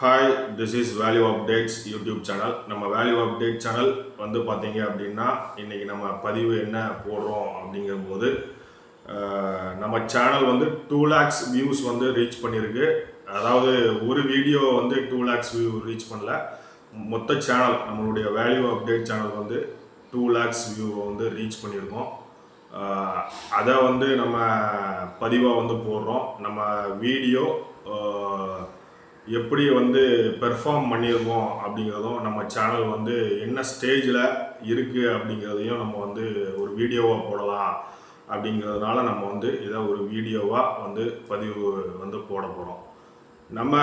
Hi, this is value updates YouTube channel. நம்ம value update channel வந்து பார்த்தீங்க அப்படின்னா, இன்றைக்கி நம்ம பதிவு என்ன போடுறோம் அப்படிங்கும்போது, நம்ம சேனல் வந்து 2 lakhs வியூஸ் வந்து ரீச் பண்ணியிருக்கு. அதாவது ஒரு வீடியோ வந்து 2 lakhs வியூ ரீச் பண்ணல. மொத்த சேனல் நம்மளுடைய வேல்யூ அப்டேட் சேனல் வந்து 2 lakhs வியூ வந்து ரீச் பண்ணியிருக்கோம். அதை வந்து நம்ம பதிவாக வந்து போடுறோம். நம்ம வீடியோ எப்படி வந்து பெர்ஃபார்ம் பண்ணியிருக்கோம் அப்படிங்கிறதும், நம்ம சேனல் வந்து என்ன ஸ்டேஜில் இருக்குது அப்படிங்கிறதையும் நம்ம வந்து ஒரு வீடியோவாக போடலாம் அப்படிங்கிறதுனால நம்ம வந்து இதை ஒரு வீடியோவாக வந்து பதிவு வந்து போட போகிறோம். நம்ம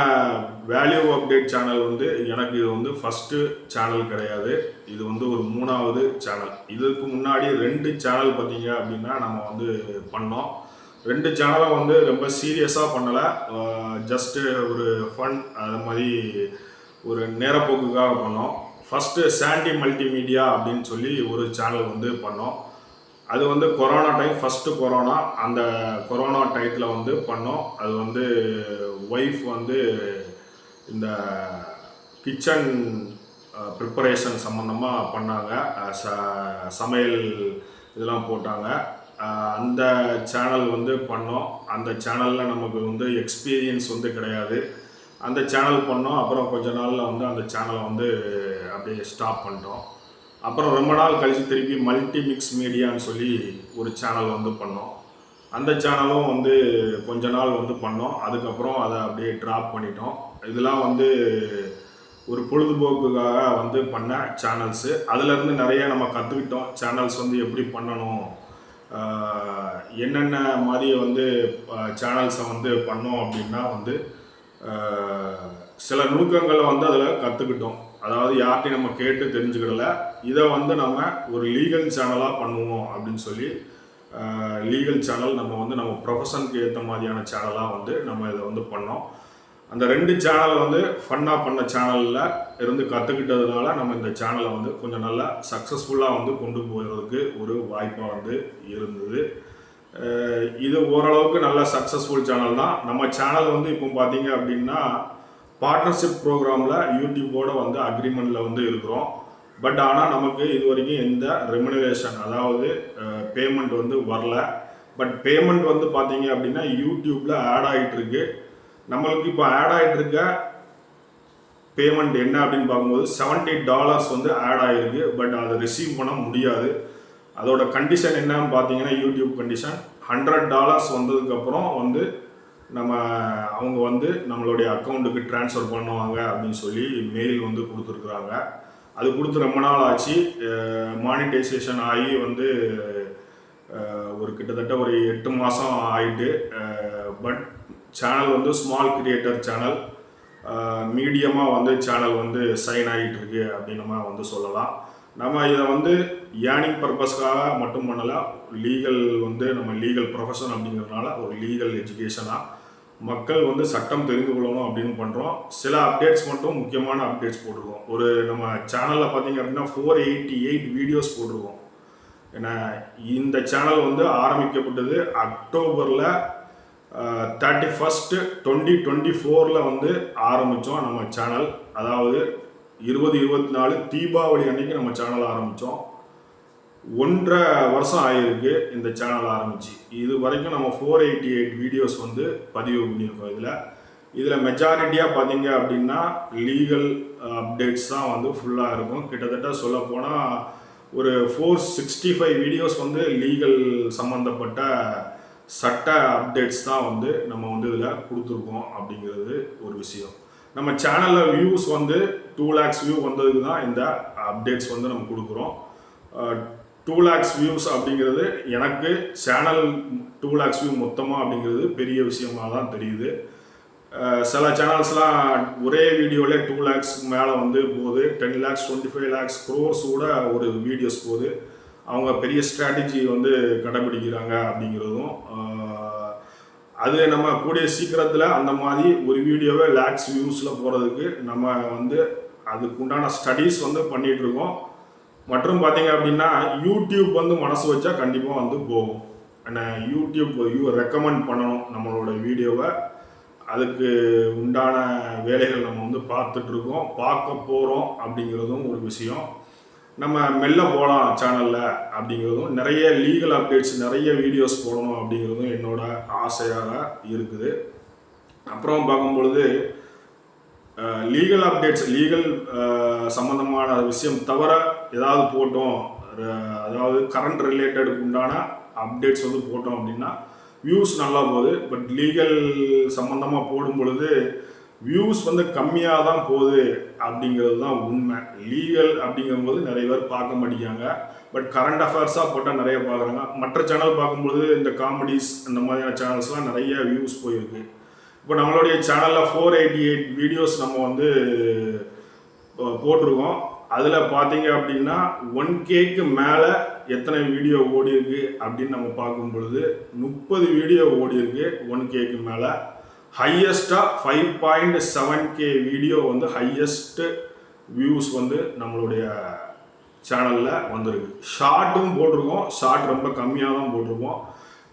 வேல்யூ அப்டேட் சேனல் வந்து எனக்கு இது வந்து ஃபஸ்ட்டு சேனல் கிடையாது. இது வந்து ஒரு 3வது சேனல். இதுக்கு முன்னாடி 2 சேனல் பார்த்தீங்க அப்படின்னா நம்ம வந்து பண்ணோம். 2 சேனலும் வந்து ரொம்ப சீரியஸாக பண்ணலை. ஜஸ்ட்டு ஒரு ஃபன் அது மாதிரி ஒரு நேரப்போக்குக்காக பண்ணோம். ஃபஸ்ட்டு சாண்டி மல்டிமீடியா அப்படின்னு சொல்லி ஒரு சேனல் வந்து பண்ணோம். அது வந்து கொரோனா டைம், ஃபஸ்ட்டு கொரோனா, அந்த கொரோனா டைத்தில் வந்து பண்ணோம். அது வந்து ஒய்ஃப் வந்து இந்த கிச்சன் ப்ரிப்பரேஷன் சம்மந்தமாக பண்ணாங்க. சமையல் இதெல்லாம் போட்டாங்க. அந்த சேனல் வந்து பண்ணோம். அந்த சேனலில் நமக்கு வந்து எக்ஸ்பீரியன்ஸ் வந்து கிடையாது. அந்த சேனல் பண்ணோம். அப்புறம் கொஞ்ச நாளில் வந்து அந்த சேனலை வந்து அப்படியே ஸ்டாப் பண்ணிட்டோம். அப்புறம் ரொம்ப நாள் கழித்து திருப்பி மல்டி மிக்ஸ் மீடியான்னு சொல்லி ஒரு சேனல் வந்து பண்ணோம். அந்த சேனலும் வந்து கொஞ்ச நாள் வந்து பண்ணோம். அதுக்கப்புறம் அதை அப்படியே ட்ராப் பண்ணிட்டோம். இதெல்லாம் வந்து ஒரு பொழுதுபோக்குக்காக வந்து பண்ண சேனல்ஸு. அதிலேருந்து நிறைய நம்ம கற்றுக்கிட்டோம். சேனல்ஸ் வந்து எப்படி பண்ணணும், என்னென்ன மாதிரி வந்து சேனல்ஸை வந்து பண்ணோம் அப்படின்னா வந்து சில நுணுக்கங்களை வந்து அதில் கற்றுக்கிட்டோம். அதாவது யார்கிட்டையும் நம்ம கேட்டு தெரிஞ்சுக்கிடல. இதை வந்து நம்ம ஒரு லீகல் சேனலாக பண்ணுவோம் அப்படின்னு சொல்லி லீகல் சேனல் நம்ம வந்து நம்ம ப்ரொஃபஷனுக்கு ஏற்ற மாதிரியான சேனலாக வந்து நம்ம இதை வந்து பண்ணோம். அந்த 2 சேனல் வந்து ஃபன்னாக பண்ண சேனலில் இருந்து கற்றுக்கிட்டதுனால நம்ம இந்த சேனலை வந்து கொஞ்சம் நல்லா சக்ஸஸ்ஃபுல்லாக வந்து கொண்டு போகிறதுக்கு ஒரு வாய்ப்பாக வந்து இருந்தது. இது ஓரளவுக்கு நல்ல சக்ஸஸ்ஃபுல் சேனல் தான். நம்ம சேனல் வந்து இப்போ பார்த்தீங்க அப்படின்னா பார்ட்னர்ஷிப் ப்ரோக்ராமில் யூடியூப்போடு வந்து அக்ரிமெண்ட்டில் வந்து இருக்கிறோம். பட் ஆனால் நமக்கு இது வரைக்கும் எந்த ரெமுனரேஷன், அதாவது பேமெண்ட் வந்து வரல. பட் பேமெண்ட் வந்து பார்த்தீங்க அப்படின்னா யூடியூப்பில் ஆட் ஆகிட்டுருக்கு. நம்மளுக்கு இப்போ ஆட் ஆகிட்டு இருக்க பேமெண்ட் என்ன அப்படின்னு பார்க்கும்போது $70 வந்து ஆட் ஆகிருக்கு. பட் அதை ரிசீவ் பண்ண முடியாது. அதோட கண்டிஷன் என்னன்னு பார்த்தீங்கன்னா, யூடியூப் கண்டிஷன் $100 வந்ததுக்கப்புறம் வந்து அவங்க வந்து நம்மளுடைய அக்கௌண்ட்டுக்கு ட்ரான்ஸ்ஃபர் பண்ணுவாங்க அப்படின்னு சொல்லி மெயில் வந்து கொடுத்துருக்குறாங்க. அது கொடுத்து ரொம்ப நாள் ஆச்சு. மானிட்டைசேஷன் ஆகி வந்து ஒரு கிட்டத்தட்ட ஒரு 8 மாதம் ஆகிட்டு. பட் சேனல் வந்து ஸ்மால் கிரியேட்டர் சேனல், மீடியமாக வந்து சேனல் வந்து சைன் ஆகிட்டு இருக்கு அப்படின்னு நம்ம வந்து சொல்லலாம். நம்ம இதை வந்து ஏர்னிங் பர்பஸ்க்காக மட்டும் பண்ணலாம். லீகல் வந்து நம்ம லீகல் ப்ரொஃபஷன் அப்படிங்கிறதுனால ஒரு லீகல் எஜுகேஷனாக மக்கள் வந்து சட்டம் தெரிந்து கொள்ளணும் அப்படின்னு பண்ணுறோம். சில அப்டேட்ஸ் மட்டும் முக்கியமான அப்டேட்ஸ் போட்டிருக்கோம். ஒரு நம்ம சேனலில் பார்த்தீங்க அப்படின்னா 488 வீடியோஸ் போட்டிருக்கோம். ஏன்னா இந்த சேனல் வந்து ஆரம்பிக்கப்பட்டது அக்டோபரில் 31st 2024 வந்து ஆரம்பித்தோம் நம்ம சேனல். அதாவது 2024 தீபாவளி அன்னைக்கு நம்ம சேனல் ஆரம்பித்தோம். 1.5 வருஷம் ஆகிருக்கு இந்த சேனல் ஆரம்பித்து. இது வரைக்கும் நம்ம 488 வீடியோஸ் வந்து பதிவு பண்ணியிருக்கோம். இதில் மெஜாரிட்டியாக பார்த்தீங்க அப்படின்னா லீகல் அப்டேட்ஸ் தான் வந்து ஃபுல்லாக இருக்கும். கிட்டத்தட்ட சொல்லப்போனால் ஒரு 465 வீடியோஸ் வந்து லீகல் சம்மந்தப்பட்ட சட்ட அப்டேட்ஸ் தான் வந்து நம்ம வந்து இதில் கொடுத்துருக்கோம் அப்படிங்கிறது ஒரு விஷயம். நம்ம சேனலில் வியூஸ் வந்து 2 lakhs வியூ வந்ததுக்கு தான் இந்த அப்டேட்ஸ் வந்து நம்ம கொடுக்குறோம். 2 lakhs வியூஸ் அப்படிங்கிறது எனக்கு சேனல் 2 lakhs வியூ மொத்தமாக அப்படிங்கிறது பெரிய விஷயமாக தான் தெரியுது. சில சேனல்ஸ்லாம் ஒரே வீடியோவிலே 2 lakhs மேலே வந்து போகுது. 10 lakhs 25 lakhs crores கூட ஒரு வீடியோஸ் போகுது. அவங்க பெரிய ஸ்ட்ராட்டஜி வந்து கடைபிடிக்கிறாங்க அப்படிங்கிறதும், அது நம்ம கூடிய சீக்கிரத்தில் அந்த மாதிரி ஒரு வீடியோவே லேக்ஸ் வியூஸில் போகிறதுக்கு நம்ம வந்து அதுக்கு உண்டான ஸ்டடீஸ் வந்து பண்ணிகிட்ருக்கோம். மற்றும் பார்த்தீங்க அப்படின்னா யூடியூப் வந்து மனசு வச்சா கண்டிப்பாக வந்து போகும். ஏன்னா யூடியூப் ரெக்கமெண்ட் பண்ணணும் நம்மளோட வீடியோவை. அதுக்கு உண்டான வேலைகள் நம்ம வந்து பார்த்துட்ருக்கோம், பார்க்க போகிறோம் அப்படிங்கிறதும் ஒரு விஷயம். நம்ம மெல்ல போகலாம் சேனலில் அப்படிங்கிறதும், நிறைய லீகல் அப்டேட்ஸ் நிறைய வீடியோஸ் போடணும் அப்படிங்கிறதும் என்னோட ஆசையாக இருக்குது. அப்புறம் பார்க்கும்பொழுது லீகல் அப்டேட்ஸ், லீகல் சம்மந்தமான விஷயம் தவிர ஏதாவது போட்டோம், அதாவது கரண்ட் ரிலேட்டடுக்கு உண்டான அப்டேட்ஸ் வந்து போட்டோம் அப்படின்னா வியூஸ் நல்லா போகுது. பட் லீகல் சம்மந்தமாக போடும் பொழுது வியூஸ் வந்து கம்மியாக தான் போகுது அப்படிங்கிறது தான் உண்மை. லீகல் அப்படிங்கும்போது நிறைய பேர் பார்க்க மாட்டேங்காங்க. பட் கரண்ட் அஃபேர்ஸாக போட்டால் நிறைய பார்க்குறாங்க. மற்ற சேனல் பார்க்கும்பொழுது இந்த காமெடிஸ் அந்த மாதிரியான சேனல்ஸ்லாம் நிறைய வியூஸ் போயிருக்கு. இப்போ நம்மளுடைய சேனலில் 488 வீடியோஸ் நம்ம வந்து போட்டிருக்கோம். அதில் பார்த்தீங்க அப்படின்னா 1Kக்கு மேலே எத்தனை வீடியோ ஓடி இருக்கு அப்படின்னு நம்ம பார்க்கும் பொழுது 30 வீடியோ ஓடி இருக்கு 1Kக்கு மேலே. ஹையஸ்ட்டாக 5.7K வீடியோ வந்து ஹையஸ்ட்டு வியூஸ் வந்து நம்மளுடைய சேனலில் வந்திருக்கு. ஷார்ட்டும் போட்டிருக்கோம், ஷார்ட் ரொம்ப கம்மியாக தான் போட்டிருக்கோம்.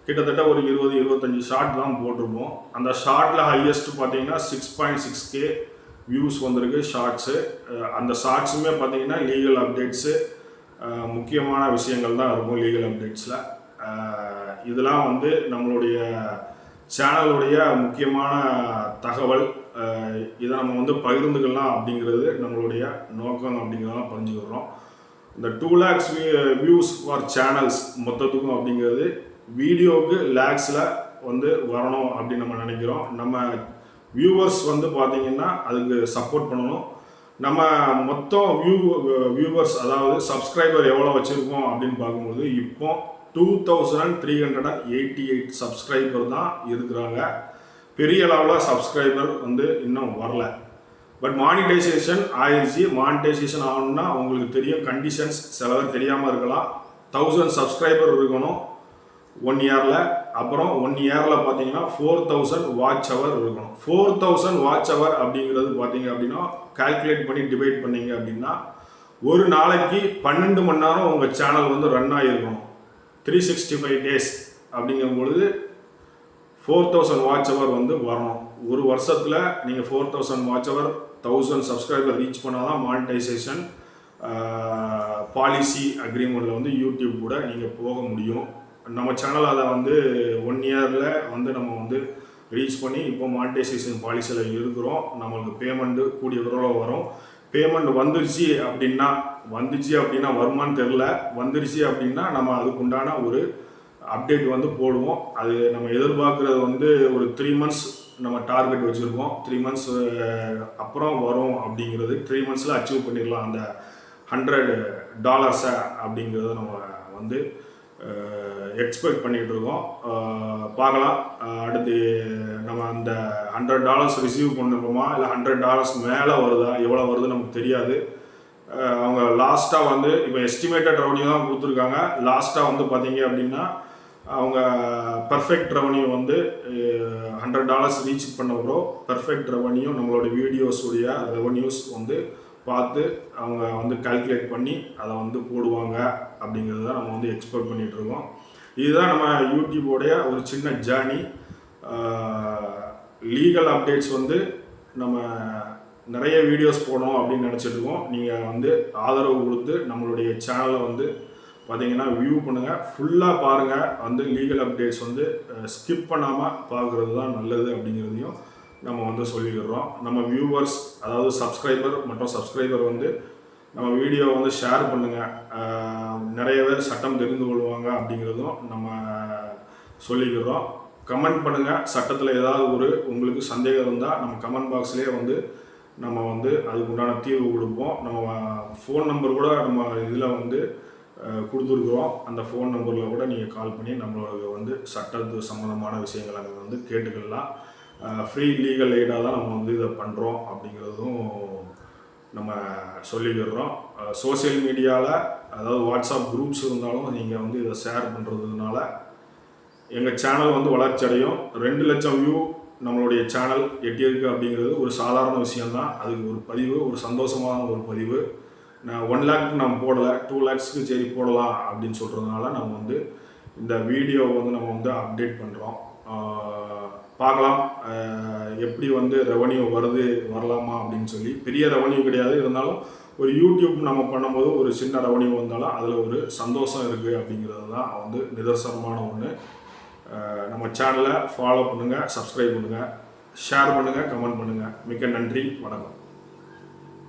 கிட்டத்தட்ட ஒரு 20-25 ஷார்ட் தான் போட்டிருப்போம். அந்த ஷார்ட்டில் ஹையஸ்ட் பார்த்தீங்கன்னா 6.6K வியூஸ் வந்திருக்கு ஷார்ட்ஸு. அந்த ஷார்ட்ஸுமே பார்த்தீங்கன்னா லீகல் அப்டேட்ஸு, முக்கியமான விஷயங்கள் தான் இருக்கும் லீகல் அப்டேட்ஸில். இதெல்லாம் வந்து நம்மளுடைய சேனலுடைய முக்கியமான தகவல். இதை நம்ம வந்து பகிர்ந்துக்கலாம் அப்படிங்கிறது நம்மளுடைய நோக்கம் அப்படிங்கிறதெல்லாம் புரிஞ்சுக்கிறோம். இந்த 2 lakhs வியூஸ் ஃபார் சேனல்ஸ் மொத்தத்துக்கும் அப்படிங்கிறது வீடியோவுக்கு லேக்ஸில் வந்து வரணும் அப்படின்னு நம்ம நினைக்கிறோம். நம்ம வியூவர்ஸ் வந்து பார்த்திங்கன்னா அதுக்கு சப்போர்ட் பண்ணணும். நம்ம மொத்தம் வியூவர்ஸ் அதாவது சப்ஸ்கிரைபர் எவ்வளோ வச்சுருக்கோம் அப்படின்னு பார்க்கும்போது இப்போ 2388 சப்ஸ்கிரைபர் தான் இருக்கிறாங்க. பெரிய அளவில் சப்ஸ்கிரைபர் வந்து இன்னும் வரல. பட் மானிட்டைசேஷன் ஆயிடுச்சு. மானிட்டைசேஷன் ஆகணும்னா உங்களுக்கு தெரியும் கண்டிஷன்ஸ், சில பேர் தெரியாமல் இருக்கலாம். 1000 சப்ஸ்கிரைபர் இருக்கணும் 1 இயரில். அப்புறம் 1 இயரில் பார்த்தீங்கன்னா 4000 வாட்ச் ஹவர் இருக்கணும். 4000 வாட்ச் ஹவர் அப்படிங்கிறது பார்த்தீங்க அப்படின்னா கால்குலேட் பண்ணி டிவைட் பண்ணிங்க அப்படின்னா ஒரு நாளைக்கு 12 மணி நேரம் உங்கள் சேனல் வந்து ரன் ஆகிருக்கணும். 365 days அப்படிங்கும்பொழுது 4000 வாட்ச் ஹவர் வந்து வரணும். ஒரு வருஷத்தில் நீங்கள் 4000 வாட்ச் ஹவர் 1000 சப்ஸ்கிரைபர் ரீச் பண்ணால் தான் மானிட்டைசேஷன் பாலிசி அக்ரிமெண்ட்டில் வந்து யூடியூப் கூட நீங்கள் போக முடியும். நம்ம சேனல் அதை வந்து 1 இயரில் வந்து நம்ம வந்து ரீச் பண்ணி இப்போ மானிட்டைசேஷன் பாலிசியில் இருக்கிறோம். நம்மளுக்கு பேமெண்ட்டு கூடிய விரைவில் வரும். பேமெண்ட் வந்துருச்சு அப்படின்னா வருமானு தெரில, வந்துருச்சு அப்படின்னா நம்ம அதுக்குண்டான ஒரு அப்டேட் வந்து போடுவோம். அது நம்ம எதிர்பார்க்குறது வந்து ஒரு 3 months நம்ம டார்கெட் வச்சுருக்கோம். 3 months அப்புறம் வரும் அப்படிங்கிறது 3 monthsல அச்சீவ் பண்ணிடலாம் அந்த $100 அப்படிங்கிறத நம்ம வந்து எக்ஸ்பெக்ட் பண்ணிகிட்டு இருக்கோம். பார்க்கலாம் அடுத்து நம்ம அந்த $100 ரிசீவ் பண்ணுறோமா இல்லை $100 மேலே வருதா, எவ்வளோ வருது நமக்கு தெரியாது. அவங்க லாஸ்ட்டாக வந்து இப்போ எஸ்டிமேட்டட் ரெவன்யூ தான் கொடுத்துருக்காங்க. லாஸ்ட்டாக வந்து பார்த்தீங்க அப்படின்னா அவங்க பர்ஃபெக்ட் ரெவன்யூ வந்து $100 ரீச் பண்ண அப்புறம் பர்ஃபெக்ட் ரெவன்யூ நம்மளோட வீடியோஸுடைய ரெவன்யூஸ் வந்து பார்த்து அவங்க வந்து கால்குலேட் பண்ணி அதை வந்து போடுவாங்க அப்படிங்கிறத நம்ம வந்து எக்ஸ்பெக்ட் பண்ணிகிட்ருக்கோம். இதுதான் நம்ம யூடியூபோடைய ஒரு சின்ன ஜேர்னி. லீகல் அப்டேட்ஸ் வந்து நம்ம நிறைய வீடியோஸ் போடணும் அப்படின்னு நினச்சிட்ருக்கோம். நீங்கள் வந்து ஆதரவு கொடுத்து நம்மளுடைய சேனலை வந்து பார்த்தீங்கன்னா வியூ பண்ணுங்கள், ஃபுல்லாக பாருங்கள். வந்து லீகல் அப்டேட்ஸ் வந்து ஸ்கிப் பண்ணாமல் பார்க்குறது தான் நல்லது அப்படிங்கிறதையும் நம்ம வந்து சொல்லிக்கிறோம். நம்ம வியூவர்ஸ் அதாவது சப்ஸ்கிரைபர் மற்றும் சப்ஸ்கிரைபர் வந்து நம்ம வீடியோ வந்து ஷேர் பண்ணுங்கள். நிறைய பேர் சட்டம் தெரிந்து கொள்வாங்க அப்படிங்கிறதும் நம்ம சொல்லிக்கிறோம். கமெண்ட் பண்ணுங்கள். சட்டத்தில் ஏதாவது ஒரு உங்களுக்கு சந்தேகம் இருந்தால் நம்ம கமெண்ட் பாக்ஸ்லேயே வந்து நம்ம வந்து அதுக்கு உண்டான தீர்வு கொடுப்போம். நம்ம ஃபோன் நம்பர் கூட நம்ம இதில் வந்து கொடுத்துருக்குறோம். அந்த ஃபோன் நம்பரில் கூட நீங்கள் கால் பண்ணி நம்மளுக்கு வந்து சட்டத்து சம்மந்தமான விஷயங்களை அங்கே வந்து கேட்டுக்கலாம். ஃப்ரீ லீகல் எய்டாக தான் நம்ம வந்து இதை பண்ணுறோம் அப்படிங்கிறதும் நம்ம சொல்லிக்கிறோம். சோசியல் மீடியாவில் அதாவது வாட்ஸ்அப் குரூப்ஸ் இருந்தாலும் நீங்கள் வந்து இதை ஷேர் பண்ணுறதுனால எங்கள் சேனல் வந்து வளர்ச்சி அடையும். 2 லட்சம் வியூ நம்மளுடைய சேனல் எட்டியிருக்கு அப்படிங்கிறது ஒரு சாதாரண விஷயந்தான். அதுக்கு ஒரு பதிவு, ஒரு சந்தோஷமான ஒரு பதிவு. நான் 1 lakh நம்ம போடலை, 2 lakhsக்கு சரி போடலாம் அப்படின்னு சொல்கிறதுனால நம்ம வந்து இந்த வீடியோவை வந்து நம்ம வந்து அப்டேட் பண்ணுறோம். பார்க்கலாம் எப்படி வந்து ரெவன்யூ வருது வரலாமா அப்படின்னு சொல்லி. பெரிய ரெவன்யூ கிடையாது, இருந்தாலும் ஒரு யூடியூப் நம்ம பண்ணும்போது ஒரு சின்ன ரெவன்யூ வந்தாலும் அதில் ஒரு சந்தோஷம் இருக்குது அப்படிங்கிறது தான் வந்து நிதர்சனமான ஒன்று. நம்ம சேனலை ஃபாலோ பண்ணுங்கள், சப்ஸ்கிரைப் பண்ணுங்கள், ஷேர் பண்ணுங்கள், கமெண்ட் பண்ணுங்கள். மிக்க நன்றி, வணக்கம்.